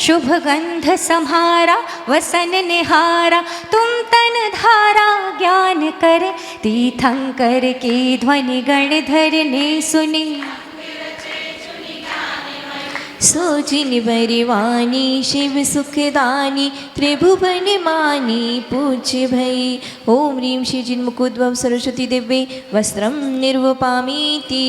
शुभ गंध सम्हारा वसन निहारा तुम तन धारा ज्ञान करे तीर्थंकर की ध्वनि गण धरने सुनी सोचिन बरिवानी शिव सुखदानी त्रिभुवन मानी पूज्य भई। ओम ह्रीं श्री जिन्मुखोद्भव सरस्वती देवे वस्त्रं निर्वपामीति।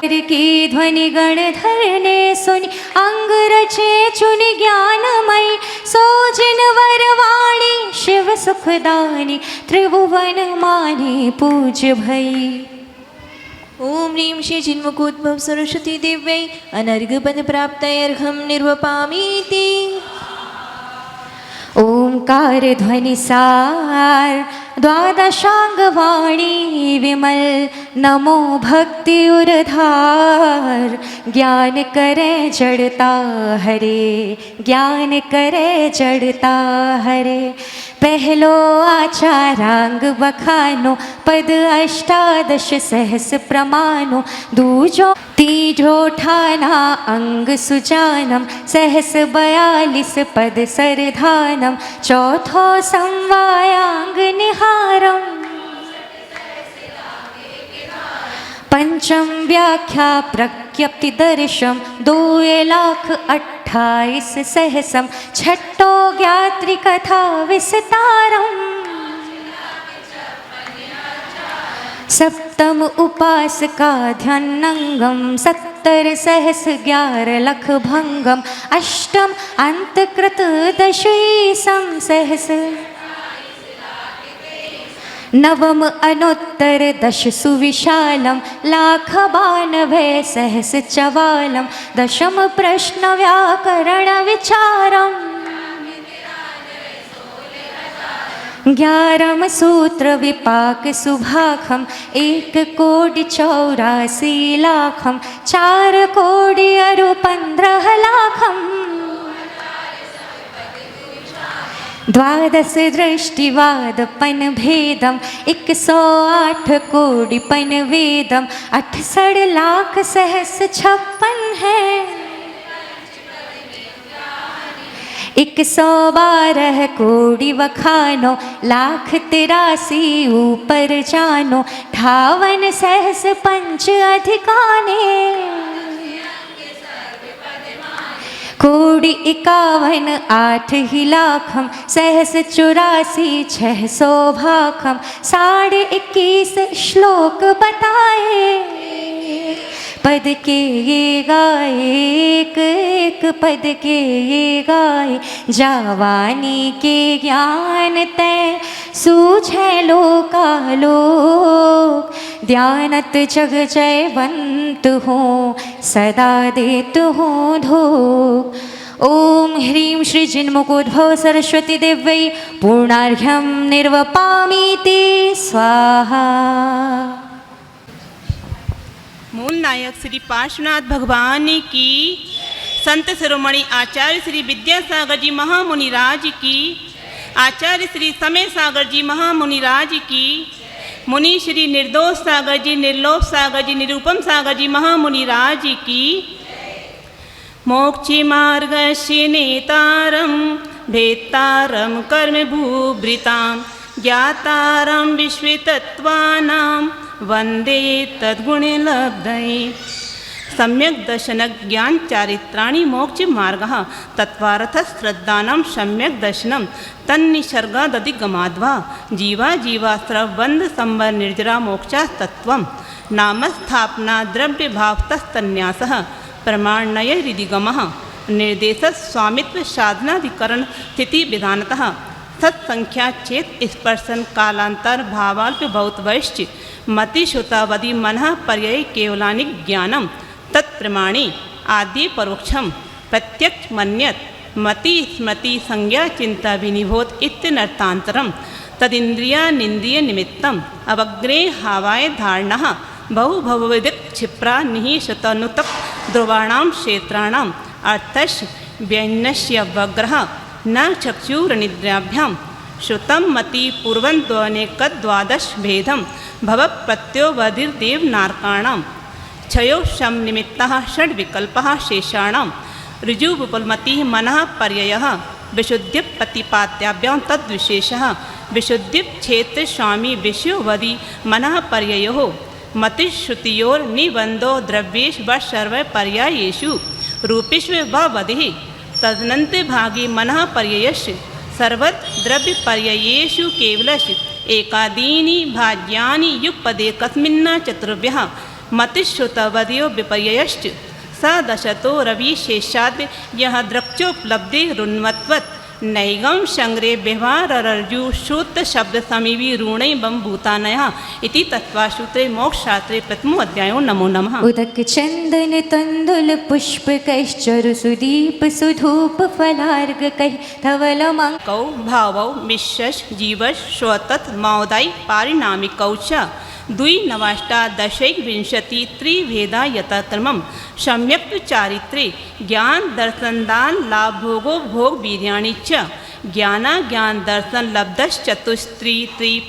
की ध्वनि गण धरने सुनि अंग रचे चुनि ज्ञानमयी सोजिन वरवाणी शिव सुखदानी त्रिभुवन मानी पूज्य भई। ओम ह्रीं श्री जिन्मुखोद्भव सरस्वती देव्यै अनर्घपद प्राप्तयर्घं निर्वपामीति। ओंकार ध्वनि सार द्वादशांग वाणी विमल नमो भक्ति उर्धार ज्ञान करे जड़ता हरे ज्ञान करे जड़ता हरे। पहलो आचारांग बखानो पद अष्टादश सहस प्रमाणो दूजो तीजो ठाना अंग सुजानम सहस 42 पद सरधानम चौथो संवायांग निहारम पंचम व्याख्या प्रज्ञप्ति दर्शम 2,28,000 सहसम छठो ज्ञात्री कथा विस्तारम सप्तम उपासका ध्यानंगम 70 सहस 11 लख भंगम अष्टम अंतकृत दशीसम सहस नवम अनुत्तर 10 सुविशालम 1,92 सहस चवालम दशम प्रश्न व्याकरण विचारम 11 सूत्र विपाक सुभाखम 1,84 लाखम 4 कोटि अरु 15 लाखम 12 दृष्टिवाद पन भेदम 108 कोटि पन वेदम 68 लाख सहस 56 है 112 कोटि वखानो 1,83 ऊपर जानो 58 सहस पंच अधिकाने कोटि 51 8 ही लाखम सहस 84 600 भाखम 21.5 श्लोक बताए पद के ये गाए एक पद के ये गाए जावानी के ज्ञान तय सूझे लोकालोक ध्यानत जग जयवंत हो सदा देत हो धोक। ओम ह्रीं श्री जिन्मुखोद्भव सरस्वती देव्यै पूर्णार्घ्यं निर्वपामीति स्वाहा। मूल नायक श्री पार्श्वनाथ भगवान की, संत शिरोमणि आचार्य श्री विद्यासागर जी महामुनिराज की, आचार्य श्री समय सागर जी महामुनिराज की, मुनि श्री निर्दोष सागर जी निर्लोभ सागर जी निरूपम सागर जी महामुनिराज की। मोक्षि मार्गस्य नेतारं भेत्तारं कर्मभूभृतां ज्ञातारं विश्वतत्त्वानां वंदे तद्गुणलब्धये। सम्यक दर्शन ज्ञान चारित्राणि मोक्ष मार्गः तत्वार्थ श्रद्धानं सम्यक दर्शनं तन्निसर्गादधिगमाद्वा जीवा जीवास्त्रबंध संबर निर्जरा मोक्षास्तत्वं नाम स्थापना द्रव्य भावतस्तन्यासः प्रमाणनय हृदिगमः निर्देश स्वामित्व साधनाधिकरण स्थिति विधानतः सत्संख्या चेत स्पर्शन कालांतर भावाल्प बहुत वैश्च मति श्रुतावधि मनः पर्यय केवलानि ज्ञानम तत्प्रमाणे आदि परोक्षम प्रत्यक्ष मन्यत मति स्मृति संज्ञा चिंता विनिभूत इत्यनर्थांतरम तदिंद्रिया निंद्रिय निमित्तम अवग्रे हावाय धारणः बहु भवविदिक क्षिप्रा निहिशतनुतक ध्रुवाणाम क्षेत्राणाम अर्थस्य व्यन्यस्य वग्रह न चक्षुरनिद्राभ्याम श्रुतं मति पूर्वं द्वानेकद्वादश भेदं भव प्रत्योवधिर्देव नारकाणां क्षयो शम निमित्तः षड्विकल्पः शेषाणां ऋजुविपुलमतिः मनः पर्ययः विशुद्धिप्रतिपाद्याभ्यां तद्विशेषः विशुद्धिक्षेत्रस्वामी विषयोवधि मनः पर्ययोः मतिश्रुतियोर्निबन्धो द्रव्येषु व सर्वपर्यायेषु रूपेषु वा वधिः तदनन्तभागे मनः पर्ययस्य सर्वद्रव्यपर्ययेषु केवलस्य एकादीनि भाज्यानि युगपदे कस्मिन् चतुर्भ्यः मतिश्रुतवधयो विपर्ययश्च सदशतो रविशेषाद् यः द्रक्चोपलब्धिरुन्मत्वत् नैगं संग्रहे व्यवहाररज्जु श्रुत शब्द समीविरूणैवं भूतानयः इति तत्त्वसूत्रे मोक्षशास्त्रे प्रथमो अध्यायो नमो नमः। उदक चंदन तंदुल पुष्प कैश्चरु सुदीप सुधूप फलार्घ कह धवल कौ भावौ मिश्रश जीवश स्वतत् मौदाय पारिणामिकौ च द्विनवाष्टादशैकविंशति त्रिभेदा यथाक्रमं सम्यक् चारित्रे ज्ञान दर्शन दान लाभ भोगो भोग वीर्याणि च ज्ञान दर्शन लब्धश्चतुस्त्री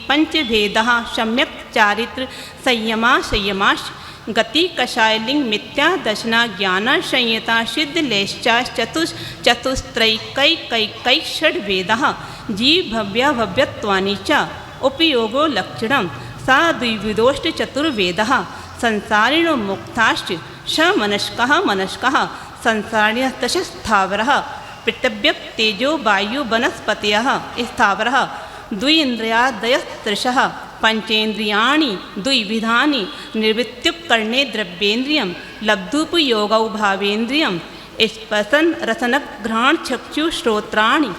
पंचभेदः सम्यक् चारित्र संयमाश गति कषायलिंग मिथ्या दशना ज्ञान संयता सिद्धलेश्चा चतुस्त्रैकैकैकै षड्वेदः जीव भव्यत्वानि च उपयोगो लक्षणं सा द्विविधोष्ट चतुर्वेदः संसारिणो मुक्ताश्च मनस्कः संसारिणः दश स्थावरः पृथिव्यः तेजो वायु वनस्पतयः स्थावरः द्विन्द्रियादयस्त्रिशः पंचेन्द्रियाणि द्विविधानि निर्वृत्युपकरणे द्रव्येन्द्रियं लब्धुपयोगौ भावेन्द्रियं स्पर्शन रसनघ्राण चक्षु श्रोत्राणि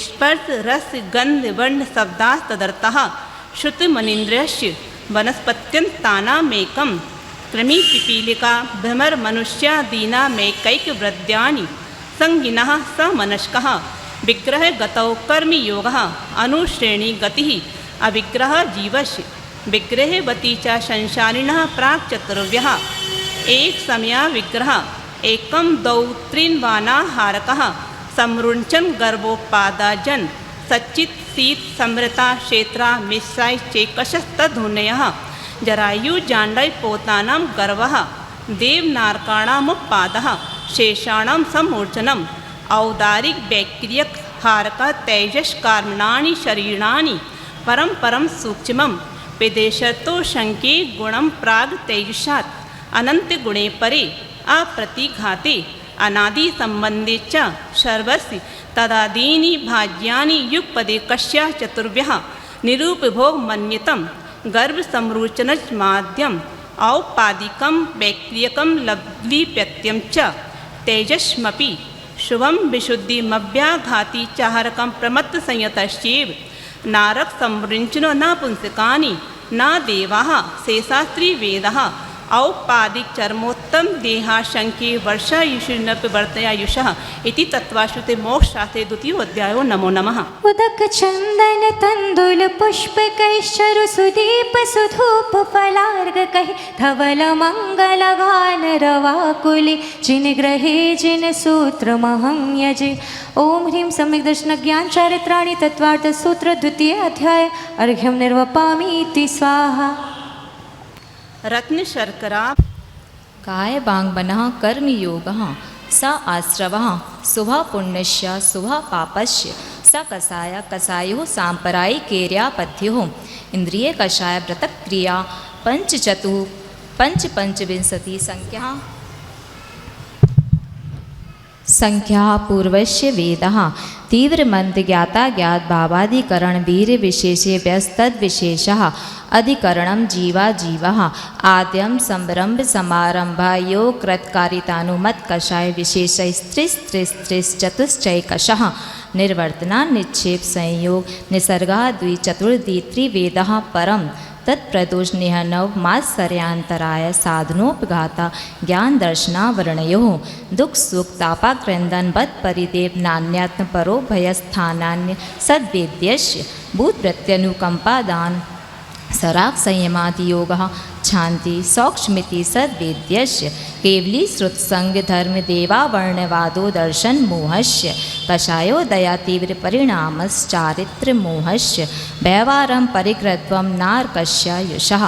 स्पर्श रस गंध वर्ण शब्दास्तदर्थः श्रुतमनीन्द्रियस्य वनस्पत्यन्तानामेकं कृमि पिपीलिका भ्रमर मनुष्यादीनामेकैकवृद्यानि संगिनः समनस्कः विग्रह गतौ कर्मयोगः अनुश्रेणी गतिः अविग्रह जीवस्य विग्रहवती च संसारिणः प्राक् चतुर्व्यः एक समया विग्रह एकं द्वौ त्रीन्वानाहारकः समृञ्चन् गर्भोपादाजन सच्चित् शीत समृता क्षेत्रा मिश्राय चेकशस्तधुनयः जरायु जाण्डय पोतानां गर्वः देवनारकाणामुत्पादः शेषाणां समूर्छनम् औदारिक वैक्रियक हारक तेजस्कार्मणानि शरीराणि परं सूक्ष्मं विदेशतो शंके गुणं प्राग तेजसात् अनंत गुणे परे अप्रतिघाते अनादि संबंधे च सर्वस्य तदादीनि भाज्यानि युगपदे कस्य चतुर्भ्यः निरूपभोग मन्यतं गर्भ संरूचनमाद्यम् औपादिकं वैक्रियकं लब्धिप्यत्यं च तेजस्मपि शुभं विशुद्धिमभ्याघाति चाहरकं प्रमत्त संयतश्चैव नारक संवृञ्चनो न पुंसकानि न देवाः शेषास्त्री वेदः औपादिक चर्मोत्तम देहाशंके वर्षायुषुनपि वर्तयायुषः इति तत्त्वाश्रुते मोक्षशास्त्रे द्वितीयो अध्यायो नमो नमः। उदक चंदन तंदुल पुष्प कैश्चरु सुदीप सुधूप फलार्घ कह धवल मंगल गान रवाकुले जिन ग्रहे जिन सूत्र महं यजे। ओम ह्रीं सम्यक दर्शन ज्ञान चारित्राणि तत्वार्थ सूत्र द्वितीय अध्याय अर्घ्यं निर्वपामीति स्वाहा। रत्न शर्करा काय बांगमनः कर्मयोगः स आश्रवः शुभः पुण्यस्य शुभः पापस्य स कषाय कषायो सांपरायिकेर्यापथ्योः इंद्रिय कषाय व्रतक्रिया पंचविंशति संख्या पूर्वस्य वेदः तीव्रमन्द ज्ञाता ज्ञात भावाधिकरण वीर विशेषे व्यस्तद्विशेषः अधिकरणं जीवा जीवः आद्यं संरंभ समारंभ योग कृतकारितानुमत कषाय विशेषैस्त्रिस्त्रिस्त्रिश्चतुश्चैकशः निर्वर्तना निक्षेप संयोग निसर्गा द्विचतुर्दि त्रिवेदः परं तत्प्रदोष निहनव मात्सर्यांतराय साधनोपघाता ज्ञान दर्शनावरणयोः दुख सुख तापाक्रंदन बद परिदेव नान्यात्म परो भयस्थानान्य सद्वेद्यस्य भूत प्रत्यनुकंपादान सराग संयमादि योगः शांति सौक्ष्मिति सद्वेद्यस्य केवली श्रुतसंग धर्म देवावर्णवादो दर्शन मोहस्य कषायो दया तीव्र परिणामश्चारित्र मोहस्य व्यवहारं परिग्रहत्वं नारकस्य यशः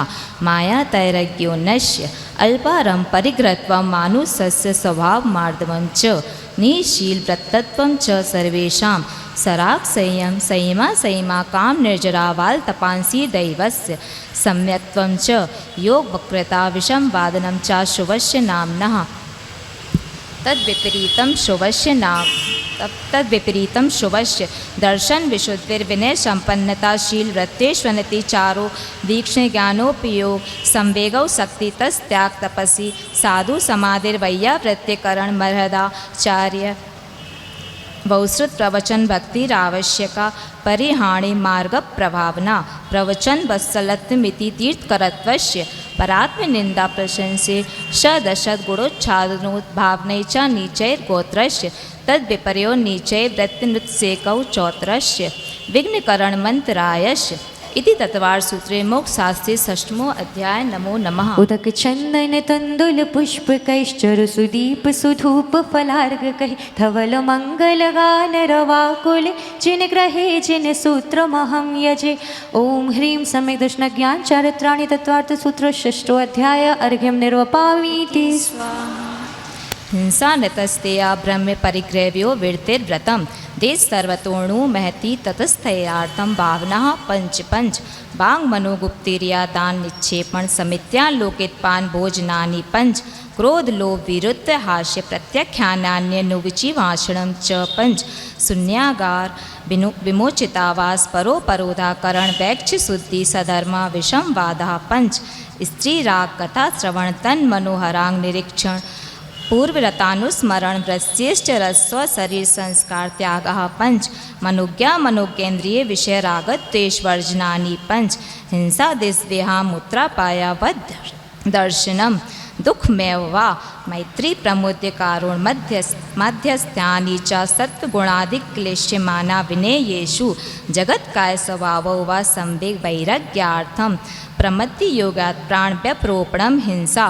माया तैरज्ञो नश्य अल्पारं परिग्रहत्वं मानुषस्य स्वभाव मार्दवं च निशील व्रतत्वं च सर्वेषां सराक् संयम संयमा संयमा काम निर्जरावाल तपांसी दैवस्य सम्यक्त्वं च योग वक्रता विषम वादनं च शुभस्य नाम्नः तद्विपरीतं शुभस्य दर्शन विशुद्धिर्विनय संपन्नताशील वृत्तेष्वनति चारो दीक्षण ज्ञानोपयोग संवेगौ शक्ति तस्त्याग तपसी साधु समाधिर्वैयावृत्तिकरण मर्यादाचार्य बहुश्रुत प्रवचन भक्तिरावश्यका परिहाणी मार्ग प्रभावना प्रवचन वत्सलत्वमिति तीर्थकरत्वस्य परात्म निंदा प्रशंसे षदशत गुणोच्छादनोद्भावने च नीचैर्गोत्रस्य तद्विपर्यो नीचै वृत्तिनृत्सेकौ चौत्रस्य विघ्नकरण मंत्रायस्य इति तत्वार सूत्रे मोक्ष शास्त्रे षष्ठमो अध्याय नमो नमः। उदक चंदन तंदुल पुष्प कैश्चरु सुदीप सुधूप फलार्घ कहि धवल मंगल गान रवाकुले जिन ग्रहे जिन सूत्र महम यजे। ओम ह्रीं सम्यक् दर्शन ज्ञान चारित्राणि तत्वार्थ सूत्र षष्ठो अध्याय अर्घ्यं निर्वपामीति स्वाहा। हिंसा नतस्तेया ब्रह्म परिग्रहव्यो वीर्तिर्व्रतम देश सर्वतोणु महति ततस्थयार्थम भावना पंच पंच बांग मनोगुप्तिरिया दान निक्षेपण समित्या लोकितपान भोजनानि पंच क्रोध लोभ विरुद्ध हास्य प्रत्याख्यानान्य नुविचि भाषणम च पंच शून्यागार विमोचितावास परोपरोधाकरण वैक्ष शुद्धि सधर्मा विषम वादा पंच स्त्री राग कथा श्रवण तन मनोहरांग निरीक्षण पूर्वरतानुस्मरण वृश्चेष्ट रस्व शरीर संस्कार त्याग पंच मनुज्ञा मनोज्ञेन्द्रिय विषय रागत द्वेषवर्जनानि पंच हिंसा दिस्वेहा मुत्रापाया वद दर्शनम दुःखमेव वा मैत्री प्रमुद्य कारुण मध्यस्थानि च सत्वगुणादिक्लेश्यमाना विनेयेषु जगत्काय स्वभावो वा संवेग वैराग्यार्थम प्रमत्ति योगात् प्राणव्यप्रोपणम हिंसा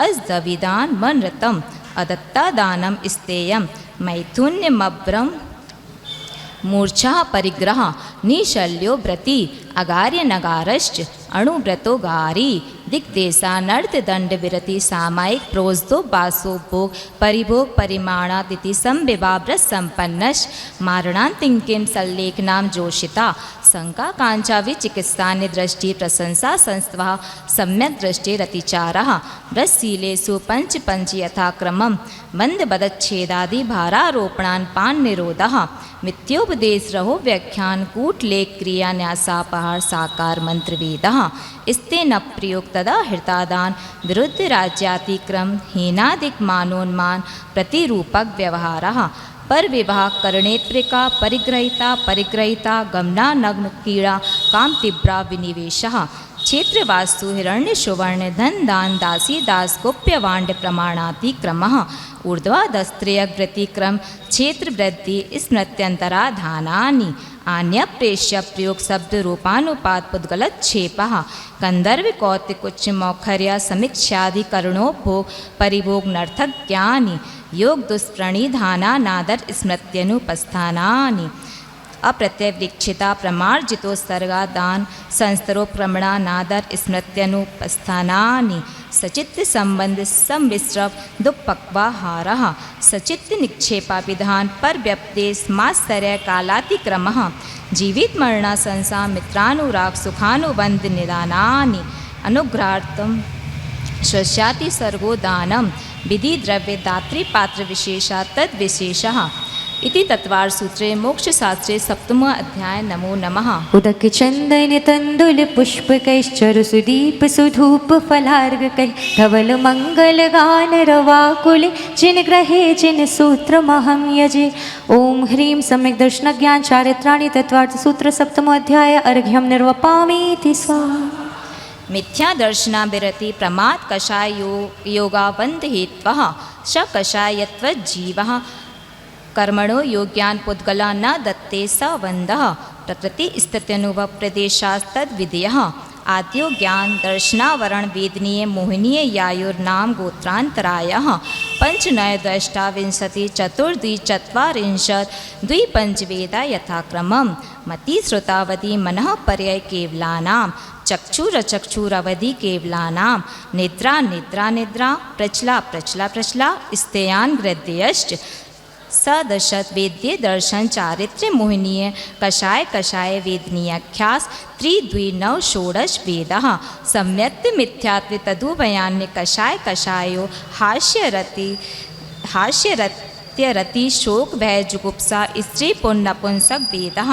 अजदविदान मनरतम अदत्तादानम स्तेयम मैथुन्यमब्रम मूर्छा परिग्रह निशल्यो व्रति अगार्य नगारश्च अणुव्रतो गारी दिग्देशा नर्त दंड विरति सामायिक प्रोजदो बासो भोग परिभोग परिमाणादिति संविवाव्रत संपन्नश मारणांतिंकिम सल्लेखनाम जोशिता शंका कांचा विचिकित्सा निदृष्टि प्रशंसा संस्वा सम्यक दृष्टि रतिचारः व्रतशीलेषु पंच पंच यथाक्रमं बंद बदच्छेदादि भारारोपणान पान निरोधः मिथ्योपदेश रहो व्याख्यान कूटलेख क्रिया न्यासापहार साकार मंत्र वेदः स्ते न प्रयोग तदा हृतादान विरुद्ध राज्यातिक्रम हीनादिक मानोन्मान प्रतिरूपक व्यवहारः पर विवाह करणेत्रिका परिग्रहिता गमना नग्न कीड़ा काम तीव्रा विनिवेशः क्षेत्रवास्तु हिरण्य सुवर्ण धन दान दासी दास गोप्य वाण्ड प्रमाणातिक्रमः ऊर्ध्वाधस्त्रेयव्रतिक्रम क्षेत्र वृद्धि स्मृत्यंतराधानानि आन्य प्रेष्य प्रयोग शब्द रूपानुपात पुद्गलच्छेपः कंदर्व कौतिकुच्च मौखर्य समीक्षाधिकरणोपभोग परिभोग नर्थक ज्ञानि योग दुष्प्रणिधाना नादर स्मृत्यनुपस्थानानि अप्रत्यवृक्षिता प्रमार्जितोत्सर्गा दान संस्तरोक्रमणा नादर स्मृत्यनुपस्थानानि सचित्त संबंध सम्मिश्रव दुपक्वाहारः सचित्त निक्षेपा विधान पर व्यपदेश मात्सर्य कालातिक्रमः जीवित मरणा संसा मित्रानुराग सुखानुबंध निदानानि अनुग्रहार्थम शस्याति सर्गो दानम विधि द्रव्य दात्री पात्र विशेषा तद विशेषः इति तत्वार सूत्रे मोक्ष शास्त्रे सप्तमो अध्याय नमो नमः। उदक चंदन तंदुल पुष्प कैश्चरु सुदीप सुधूप फलार्घ कहि धवल मंगल गान रवाकुले जिन ग्रहे जिन सूत्र महम यजे। ओम ह्रीं सम्यक् दर्शन ज्ञान चारित्राणि तत्वार्थ सूत्र सप्तमो अध्याय अर्घ्यं निर्वपामीति स्वाहा। मिथ्या दर्शना विरति प्रमाद कषाय योगावंद हेत्वः श कषायत्वज्जीवः कर्मणो योग्यान पुद्गला न दत्ते स वंदः प्रकृति स्थित्यनुभव प्रदेशास्तद्विधेयः आद्यो ज्ञान दर्शनावरण वेदनीय मोहनीय यायुर्नाम गोत्रांतरायः पंचनय द्वष्टाविंशति चतुर्द्विचत्वारिंशत् द्विपंचवेदा यथाक्रमं मति श्रुतावधि मनः पर्यय केवलानां चक्षुरवधि केवलानां निद्रा निद्रा निद्रा प्रचला प्रचला प्रचला स्तेयान गृध्यश्च सदशत वेद्य दर्शन चारित्र्य मोहिनीय कषाय कषाय वेदनीयाख्यास त्रिद्वि नव षोडश वेदः सम्यक् मिथ्यात्व तदुभयान्य कषाय कषायो हास्यरति शोक भय जुगुप्सा स्त्री पुण्यपुंसक वेदः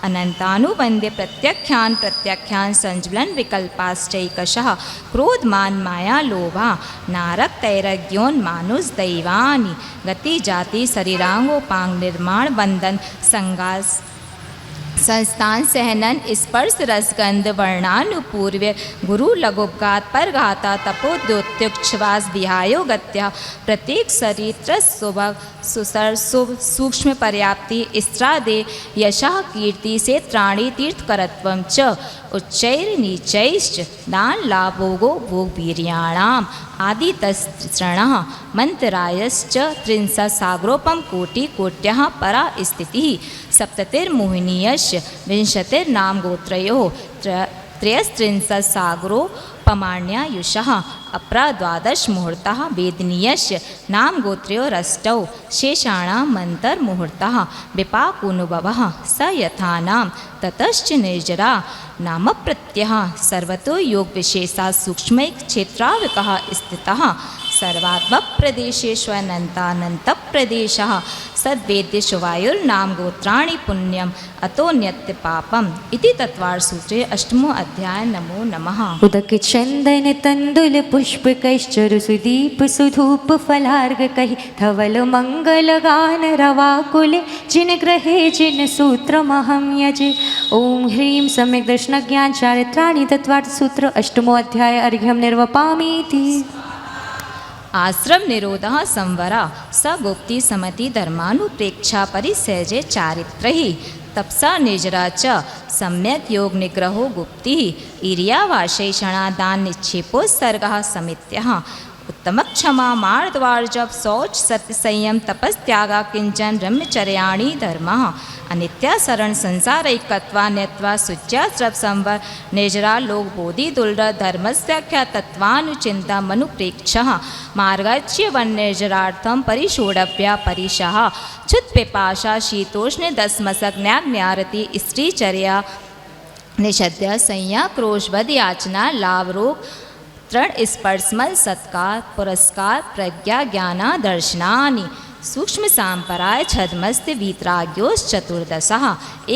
अनंतानुबंध्य प्रत्याख्यान संज्वलन विकल्पाश्चैकशः क्रोधमान माया लोभा नारक तैरज्ञोन्मानुष दैवानि गति जाति शरीरांगोपांग निर्माण बंधन संगास संस्थान सहनन स्पर्श रसगंध वर्णानुपूर्व गुरु लघुघात परघाता तपोद्योत्युक्षवास विहायो गत्या प्रत्येक शरीर सुसर शुभ सूक्ष्म पर्याप्ति स्त्रादे यशः कीर्ति से त्राणी तीर्थकरत्वं च उच्चैर्नीचैश्च दान लाभोगो भोगवीर्याणाम आदि तस्त्रणः मंत्रायश्च त्रिंशत् सागरोपम कोटि कोट्यः परा स्थितिः सप्ततिर्मोहिनीयश्च विंशतिर्नाम गोत्रयोः त्रयस्त्रिंशत् सागरोपमाण्यायुषः अपरा द्वादश मुहूर्तः वेदनीयस्य नाम गोत्रयोरष्टौ शेषाणां मन्तर्मुहूर्तः विपाकोनुभवः स यथानां ततश्च निर्जरा नाम प्रत्ययः सर्वतो योग विशेषा सूक्ष्मैक क्षेत्राविकः स्थितः सर्वात्मक प्रदेशेष्वनन्तानन्त प्रदेशः सद्वेद्य वायुर्नाम गोत्राणि पुण्यम अतोन्यत्य पापम इति तत्वार सूत्रे अष्टमो अध्याय। नमो नमः। उदक चंदन तंदुल पुष्प कैश्चरु सुदीप सुधूप फलार्घ कहि धवल मंगल गान रवाकुले जिन ग्रहे जिन सूत्र महम यजे। ओम ह्रीं सम्यक दर्शन ज्ञान चारित्राणि तत्वार्थ सूत्र अष्टमो अध्याय। अर्घ्यम निर्वपामीति। आश्रम निरोधः संवरा स गुप्ति समति धर्मानुप्रेक्षा परिसहजे चारित्रहि तपसा निर्जरा च सम्यक योग निग्रहो गुप्ति ईर्यावाशेषणा दान निक्षेपो सर्गः समित्यः उत्तम क्षमा मार्दवार्जव शौच सत्य संयम तपस्त्यागा किंचन ब्रह्मचर्याणि धर्मः अनित्या शरण संसारैकत्वा न्यत्वा शुच्या स्रव संवर निर्जरा लोक बोधि दुल्र धर्मस्याख्या तत्वानुचिंता मनुप्रेक्षः मार्गच्य वन निर्जरार्थम परिषोडव्या परिशः क्षुत पिपाशा शीतोष्ण दस्मसक न्याग्न्यारति स्त्रीचर्या निषद्य संज्ञा क्रोशवद याचना लाभ रोग तृण स्पर्शमल सत्कार पुरस्कार प्रज्ञा ज्ञाना दर्शनानि सूक्ष्म सांपराय छदमस्त वीतराग्योश्चतुर्दशः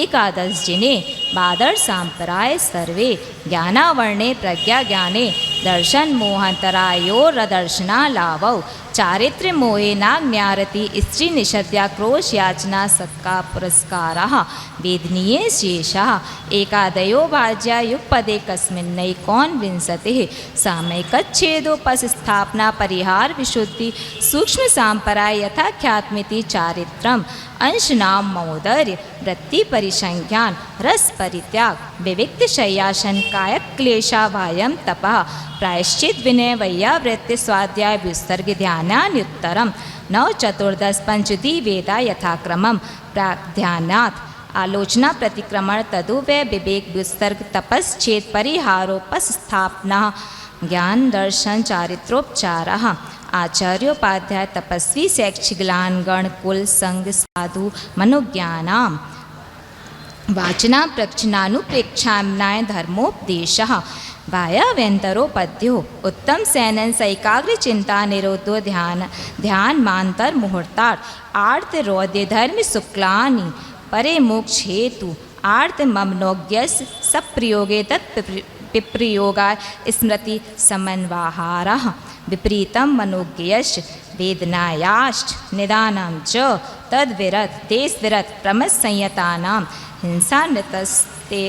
एकादश जिने बादर सांपराय सर्वे ज्ञानावर्णे प्रज्ञा ज्ञाने दर्शन मोहंतरायोरदर्शना लाभौ चारित्र्य मोहे नाज्ञारति स्त्री निषद्या क्रोश याचना सत्का पुरस्काराः वेदनीये शेषः एकादयो भाज्या युगपदे कस्मिन्नैकोनविंशतिः सामयिकच्छेदोपस्थापना परिहार विशुद्धि सूक्ष्म सांपराय यथाख्यात्मिति चारित्रम अंशनाम मौदर्य वृत्ति परिसंज्ञान रस परित्याग विविक्त शय्यासन कायक क्लेशाभायम तपः प्रायश्चित विनय वैयावृत्ति स्वाध्याय व्युत्सर्ग ध्यानान्युत्तरम नव चतुर्दश पंचदी वेदा यथाक्रमम प्राध्यानात् आलोचना प्रतिक्रमण तदुवय विवेक व्युत्सर्ग तपस्छेद परिहारोपस्थापना ज्ञान दर्शन चारित्रोपचारः आचार्योपाध्याय तपस्वी शैक्षिकलान गण कुल संग साधु मनोज्ञानाम वाचना प्रक्षणानुप्रेक्षाम्नाय धर्मोपदेशः भायाव्यंतरो पद्यो उत्तम सैनन सैकाग्र चिंता निरोधो ध्यान मांतर मुहूर्तार्थ आर्त रौद्य धर्म शुक्लानि परे मोक्ष हेतु आर्त ममनोज्ञस सप्रयोगे तत्प्रयोगाय स्मृति समन्वाहारः विपरीतम मनोज्ञयश्च वेदनायाश्च निदानं च तद्विरत देशविरत प्रमत्संयतानां हिंसानृतस्ते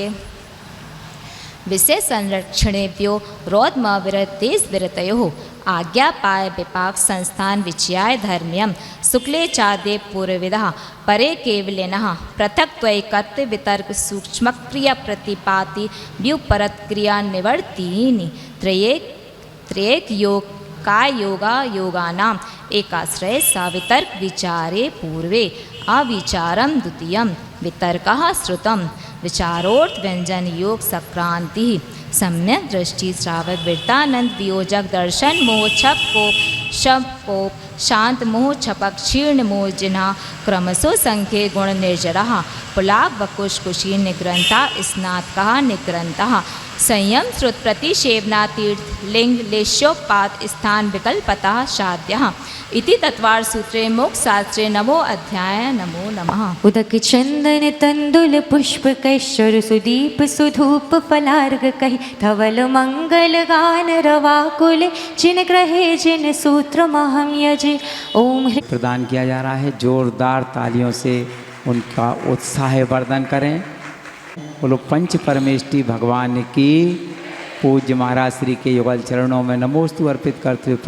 विषय संरक्षणेभ्यो रोधमविरत देश विरतयोः आज्ञापाय विपाक संस्थान विचयाय धर्म्यम शुक्ले चादे पूर्वविदः परे केवलिनः पृथक त्वैकत्व वितर्क सूक्ष्म क्रिया प्रतिपाति व्युपरत क्रिया निवर्तीनि त्रयेक योग काय योगा योगानाम एकाश्रय सावितर्क विचारे पूर्वे अविचारम द्वितीयम वितर्कः श्रुतम विचारोर्थ व्यंजन योग संक्रांति सम्यक दृष्टि श्रावक विरतानंद वियोजक दर्शन मोह छप कोप शब कोप शांत मोह छपक क्षीर्ण मोह जिन्हा क्रमशो संख्ये गुण निर्जरा पुलाक वकुश कुशी निग्रंथा स्नातका निग्रंथा संयम श्रुत प्रतिषेवना तीर्थ लिंग लेश्योपात स्थान विकल्पता साध्य इति तत्वार सूत्रे मोक्ष शास्त्रे नमो अध्याय नमो नमः। उदक चंदन तंदुल पुष्प कैश्वर सुदीप सुधूप फलार्घ कहि धवल मंगल गान रवाकुल जिन ग्रहे जिन सूत्र महम यजे ओम। प्रदान किया जा रहा है, जोरदार तालियों से उनका उत्साह वर्धन करें। बोलो पंच परमेष्टि भगवान की। पूज्य महाराज श्री के युगल चरणों में नमोस्तु अर्पित करते हुए